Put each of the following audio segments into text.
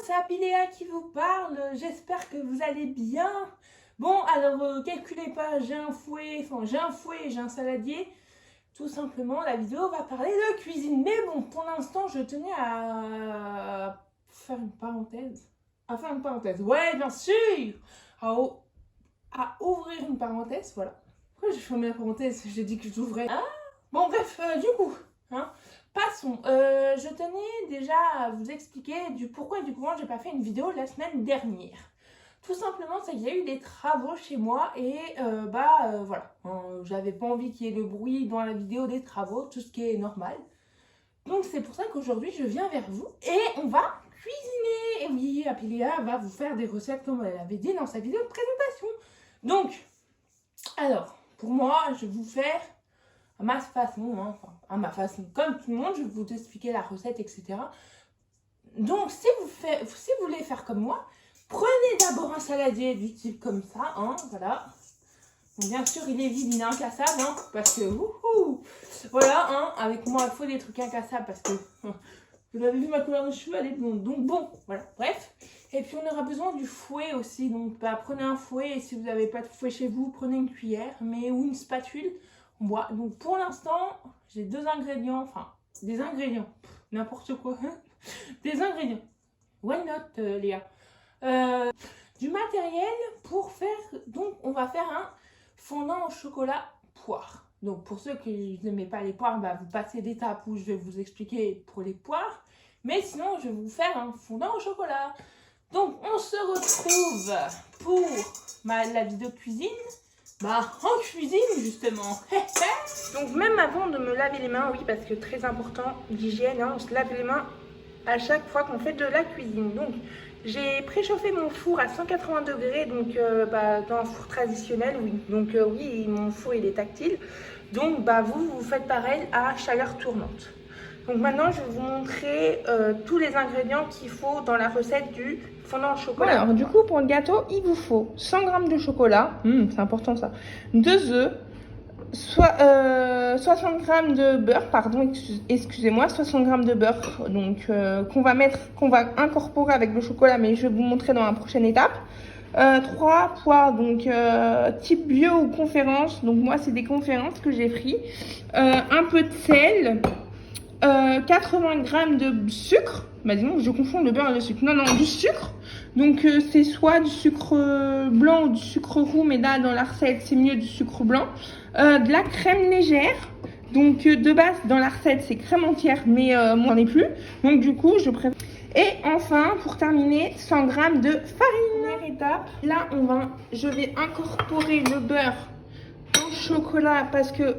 c'est Apiléa qui vous parle, j'espère que vous allez bien. Bon, alors calculez pas, j'ai un fouet et j'ai un saladier. Tout simplement, la vidéo va parler de cuisine. Mais bon, pour l'instant, je tenais à faire une parenthèse. Ouais, bien sûr. À ouvrir une parenthèse, voilà. Pourquoi j'ai fermé la parenthèse? J'ai dit que j'ouvrais. Ah bon, bref, du coup, hein, passons. Je tenais déjà à vous expliquer du pourquoi et du comment j'ai pas fait une vidéo la semaine dernière. Tout simplement, c'est qu'il y a eu des travaux chez moi et voilà. J'avais pas envie qu'il y ait le bruit dans la vidéo des travaux, tout ce qui est normal. Donc c'est pour ça qu'aujourd'hui, je viens vers vous et on va cuisiner. Et oui, Apiléa va vous faire des recettes comme elle avait dit dans sa vidéo de présentation. Donc, alors, pour moi, je vais vous faire à ma façon, hein, enfin, à ma façon, comme tout le monde, je vais vous expliquer la recette, etc. Donc, si vous voulez faire comme moi, prenez d'abord un saladier du type comme ça, hein, voilà. Bon, bien sûr, il est vide, il est incassable, hein, parce que, voilà, hein, avec moi, il faut des trucs incassables, parce que, vous avez vu ma couleur de cheveux, elle est blonde, donc bon, voilà, bref. Et puis, on aura besoin du fouet aussi, donc, prenez un fouet, et si vous n'avez pas de fouet chez vous, prenez une cuillère, ou une spatule. Bois. Donc pour l'instant, j'ai des ingrédients, n'importe quoi, des ingrédients. Why not, Léa? Du matériel pour faire, donc on va faire un fondant au chocolat poire. Donc pour ceux qui n'aiment pas les poires, vous passez d'étape où je vais vous expliquer pour les poires. Mais sinon, je vais vous faire un fondant au chocolat. Donc on se retrouve pour la vidéo cuisine. En cuisine, justement. Donc, même avant de me laver les mains, oui, parce que très important, l'hygiène, hein, on se lave les mains à chaque fois qu'on fait de la cuisine. Donc, j'ai préchauffé mon four à 180 degrés, donc dans un four traditionnel, oui. Donc, oui, mon four, il est tactile. Donc, vous faites pareil à chaleur tournante. Donc, maintenant, je vais vous montrer tous les ingrédients qu'il faut dans la recette du fondant au chocolat. Voilà, alors du coup, pour le gâteau, il vous faut 100 g de chocolat, c'est important ça, 2 œufs, 60 g de beurre, pardon, excusez-moi, 60 g de beurre, donc qu'on va incorporer avec le chocolat, mais je vais vous montrer dans la prochaine étape. 3 poires, donc type bio ou conférence, donc moi c'est des conférences que j'ai pris, un peu de sel, 80 g de sucre. Disons, je confonds le beurre et le sucre. Non, du sucre. Donc, c'est soit du sucre blanc ou du sucre roux, mais là, dans la recette, c'est mieux du sucre blanc. De la crème légère. Donc, de base, dans la recette, c'est crème entière, mais moi, j'en ai plus. Donc, du coup, je préfère. Et enfin, pour terminer, 100 g de farine. Première étape, là, je vais incorporer le beurre au chocolat parce que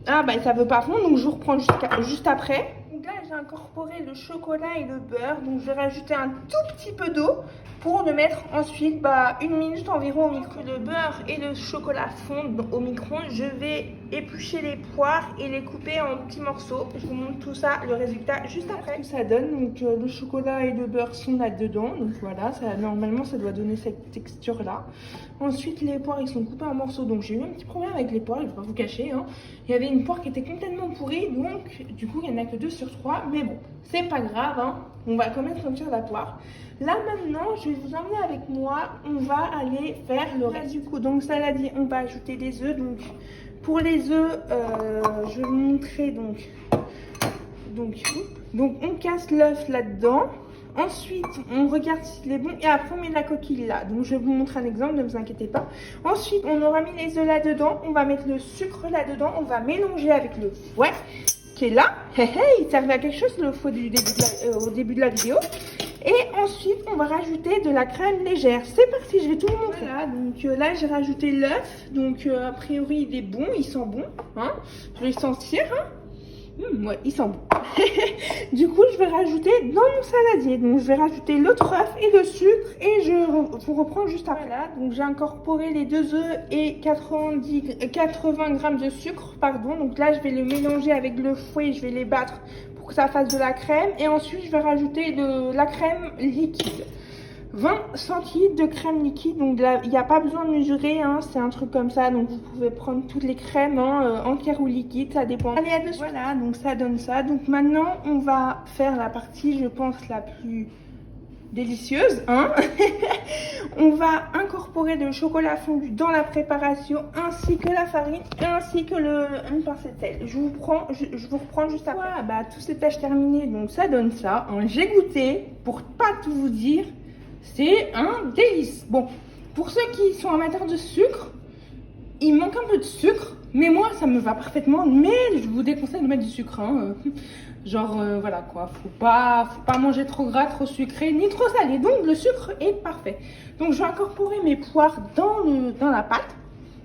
ça veut pas fondre, donc je reprends juste après. Donc là, j'ai incorporé le chocolat et le beurre, donc je vais rajouter un tout petit peu d'eau pour le mettre ensuite 1 minute environ au micro. Le beurre et le chocolat fondent au micro-ondes. Je vais éplucher les poires et les couper en petits morceaux. Je vous montre tout ça, le résultat juste après. Ça donne, donc le chocolat et le beurre sont là-dedans, donc voilà, normalement ça doit donner cette texture-là. Ensuite, les poires, ils sont coupés en morceaux, donc j'ai eu un petit problème avec les poires, je ne vais pas vous cacher. Il y avait une poire qui était complètement pourrie, donc du coup, il n'y en a que 2 sur 3, mais bon, c'est pas grave, on va quand même sentir la poire. Là, maintenant, je vais vous emmener avec moi, on va aller faire le reste. Du coup, donc saladier, on va ajouter des œufs, donc pour les œufs, je vais vous montrer, donc on casse l'œuf là-dedans. Ensuite, on regarde s'il est bon et après on met la coquille là. Donc je vais vous montrer un exemple, ne vous inquiétez pas. Ensuite, on aura mis les œufs là-dedans. On va mettre le sucre là-dedans. On va mélanger avec le fouet qui est là. Il servait à quelque chose le fouet au début de la vidéo. Et ensuite, on va rajouter de la crème légère. C'est parti, je vais tout vous montrer. Voilà, donc là, j'ai rajouté l'œuf. Donc a priori, il est bon, il sent bon. Je vais le sentir. Ouais, il sent bon. Du coup, je vais rajouter dans mon saladier. Donc, je vais rajouter l'autre œuf et le sucre. Et je vous reprends juste après. Voilà, donc j'ai incorporé les 2 œufs et 80 g de sucre. Pardon. Donc là, je vais le mélanger avec le fouet. Je vais les battre pour que ça fasse de la crème. Et ensuite, je vais rajouter de la crème liquide. 20 centilitres de crème liquide, donc là il n'y a pas besoin de mesurer, c'est un truc comme ça, donc vous pouvez prendre toutes les crèmes entières ou liquides, ça dépend. Allez, à dessus. Voilà, donc ça donne ça. Donc maintenant on va faire la partie, je pense, la plus délicieuse, hein. On va incorporer le chocolat fondu dans la préparation, ainsi que la farine, ainsi que une pincée de sel. Je vous reprends juste après. Voilà, bah, toutes ces tâches terminées, donc ça donne ça. Hein. J'ai goûté, pour pas tout vous dire, c'est un délice. Bon, pour ceux qui sont amateurs de sucre, il manque un peu de sucre, mais moi ça me va parfaitement. Mais je vous déconseille de mettre du sucre, hein. Voilà quoi, faut pas manger trop gras, trop sucré, ni trop salé. Donc le sucre est parfait. Donc je vais incorporer mes poires dans la pâte.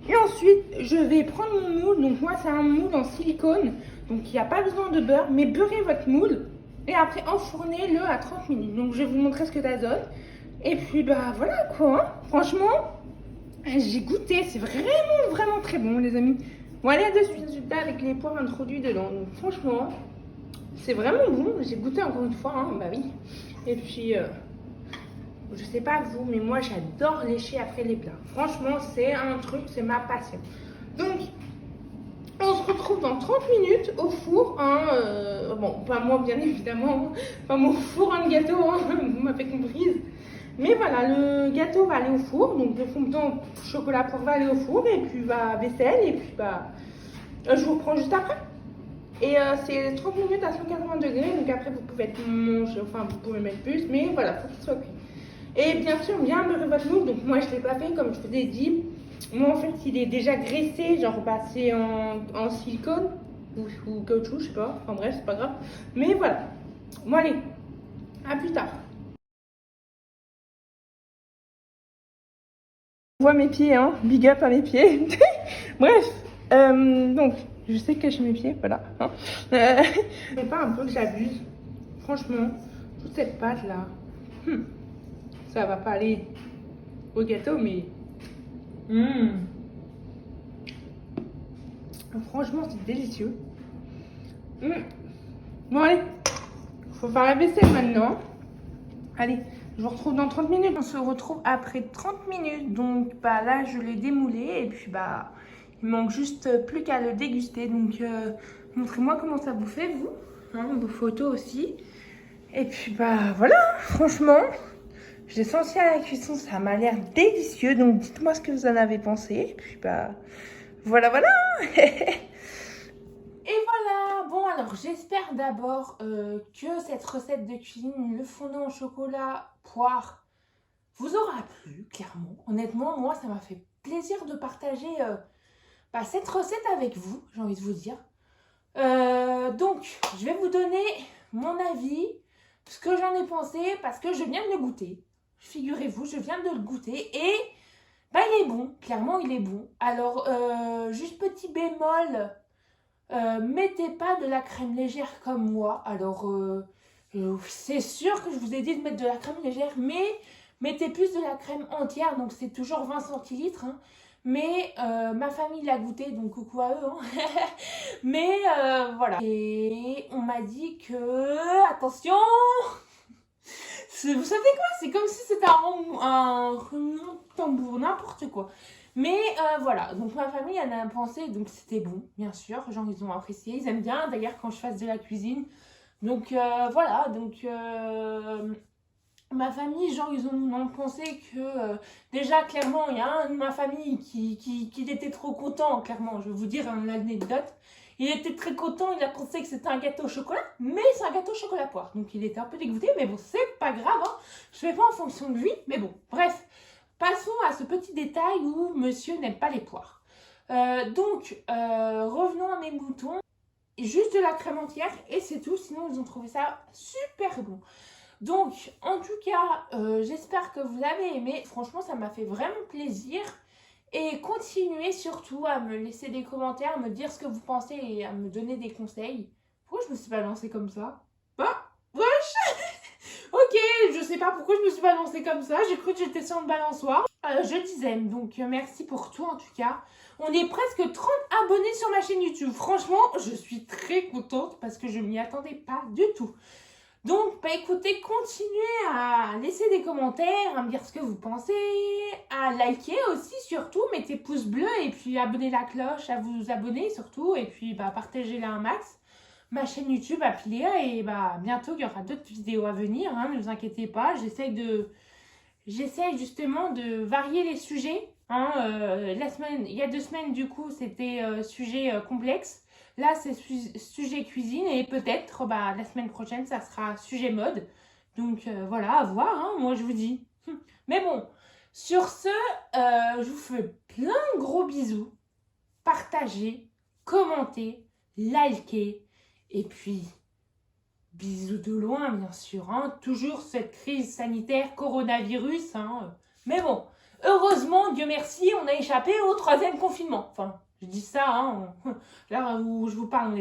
Et ensuite, je vais prendre mon moule. Donc moi c'est un moule en silicone, donc il n'y a pas besoin de beurre, mais beurrez votre moule. Et après enfournez-le à 30 minutes. Donc je vais vous montrer ce que ça donne. Et puis bah voilà quoi, hein. Franchement, j'ai goûté, c'est vraiment très bon les amis. Bon allez, à de suite, résultat avec les poires introduites dedans. Donc franchement, c'est vraiment bon. J'ai goûté encore une fois, hein, bah oui. Et puis, je sais pas vous, mais moi j'adore lécher après les plats. Franchement, c'est un truc, c'est ma passion. Donc, on se retrouve dans 30 minutes au four. Hein, bon, pas moi bien évidemment, pas mon four un gâteau, hein, vous m'avez comprise. Mais voilà, le gâteau va aller au four, donc le fondant chocolat poire va aller au four, et puis bah vaisselle, et puis bah je vous reprends juste après. Et c'est 30 minutes à 180 degrés, donc après vous pouvez manger, enfin vous pouvez mettre plus, mais voilà, faut qu'il soit cuit. Et bien sûr, bien beurrer votre moule, donc moi je l'ai pas fait comme je vous ai dit. Moi en fait il est déjà graissé, genre passé en silicone ou caoutchouc, je sais pas, enfin bref, c'est pas grave. Mais voilà, bon allez, à plus tard. On voit mes pieds, hein, big up à mes pieds. Bref, donc je sais cacher mes pieds, voilà. Hein. Mais pas un peu que j'abuse. Franchement, toute cette pâte là, ça va pas aller au gâteau, mais franchement c'est délicieux. Bon allez, faut faire la vaisselle maintenant. Allez, je vous retrouve dans 30 minutes. On se retrouve après 30 minutes. Donc bah là je l'ai démoulé et puis bah il manque juste plus qu'à le déguster. Donc montrez-moi comment ça vous fait vous, hein, vos photos aussi. Et puis bah voilà, franchement, je l'ai senti à la cuisson, ça m'a l'air délicieux. Donc dites-moi ce que vous en avez pensé. Et puis bah voilà. Et voilà, bon alors j'espère d'abord que cette recette de cuisine, le fondant au chocolat poire, vous aura plu, clairement. Honnêtement, moi ça m'a fait plaisir de partager cette recette avec vous, j'ai envie de vous dire. Donc, je vais vous donner mon avis, ce que j'en ai pensé, parce que je viens de le goûter. Figurez-vous, je viens de le goûter et bah il est bon, clairement il est bon. Alors, juste petit bémol, mettez pas de la crème légère comme moi. Alors, c'est sûr que je vous ai dit de mettre de la crème légère, mais mettez plus de la crème entière, donc c'est toujours 20 centilitres. Hein. Mais ma famille l'a goûté, donc coucou à eux. Hein. Mais voilà. Et on m'a dit que, attention, vous savez quoi, c'est comme si c'était un tambour, n'importe quoi. Mais voilà, donc ma famille en a pensé, donc c'était bon, bien sûr, genre ils ont apprécié, ils aiment bien d'ailleurs quand je fasse de la cuisine. Donc voilà, donc ma famille, genre ils ont pensé que déjà clairement il y a un de ma famille qui était trop content, clairement, je vais vous dire une anecdote. Il était très content, il a pensé que c'était un gâteau au chocolat, mais c'est un gâteau au chocolat poire. Donc il était un peu dégoûté, mais bon, c'est pas grave, hein. Je fais pas en fonction de lui, mais bon, bref. Passons à ce petit détail où monsieur n'aime pas les poires. Revenons à mes moutons. Juste de la crème entière et c'est tout, sinon ils ont trouvé ça super bon. Donc, en tout cas, j'espère que vous avez aimé. Franchement, ça m'a fait vraiment plaisir. Et continuez surtout à me laisser des commentaires, à me dire ce que vous pensez et à me donner des conseils. Pourquoi je me suis pas lancée comme ça? Bah, wesh. Ok, je sais pas pourquoi je me suis pas lancée comme ça. J'ai cru que j'étais sur une balançoire. Je disais, donc merci pour tout en tout cas. On est presque 30 abonnés sur ma chaîne YouTube. Franchement, je suis très contente parce que je m'y attendais pas du tout. Donc, bah écoutez, continuez à laisser des commentaires, à me dire ce que vous pensez, à liker aussi surtout, mettez pouce bleu et puis abonnez la cloche, à vous abonner surtout et puis bah partagez-la un max. ma chaîne YouTube Apiléa et bah bientôt il y aura d'autres vidéos à venir, hein, ne vous inquiétez pas, j'essaie justement de varier les sujets. Hein, il y a 2 semaines du coup c'était sujet complexe. Là c'est sujet cuisine et peut-être bah, la semaine prochaine ça sera sujet mode. Donc voilà, à voir, hein, moi je vous dis. Mais bon, sur ce, je vous fais plein de gros bisous. Partagez, commentez, likez. Et puis, bisous de loin, bien sûr. Hein. Toujours cette crise sanitaire, coronavirus. Hein. Mais bon, heureusement, Dieu merci, on a échappé au 3e confinement. Enfin, je dis ça, hein. Là où je vous parle,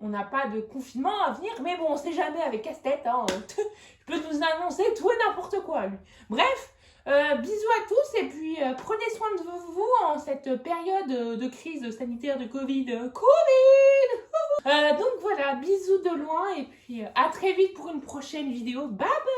on n'a pas de confinement à venir. Mais bon, on sait jamais avec casse-tête. Hein. Je peux nous annoncer tout et n'importe quoi, lui. Bref. Bisous à tous et puis prenez soin de vous en cette période de crise sanitaire de Covid. Donc voilà, bisous de loin et puis à très vite pour une prochaine vidéo. Bye bye.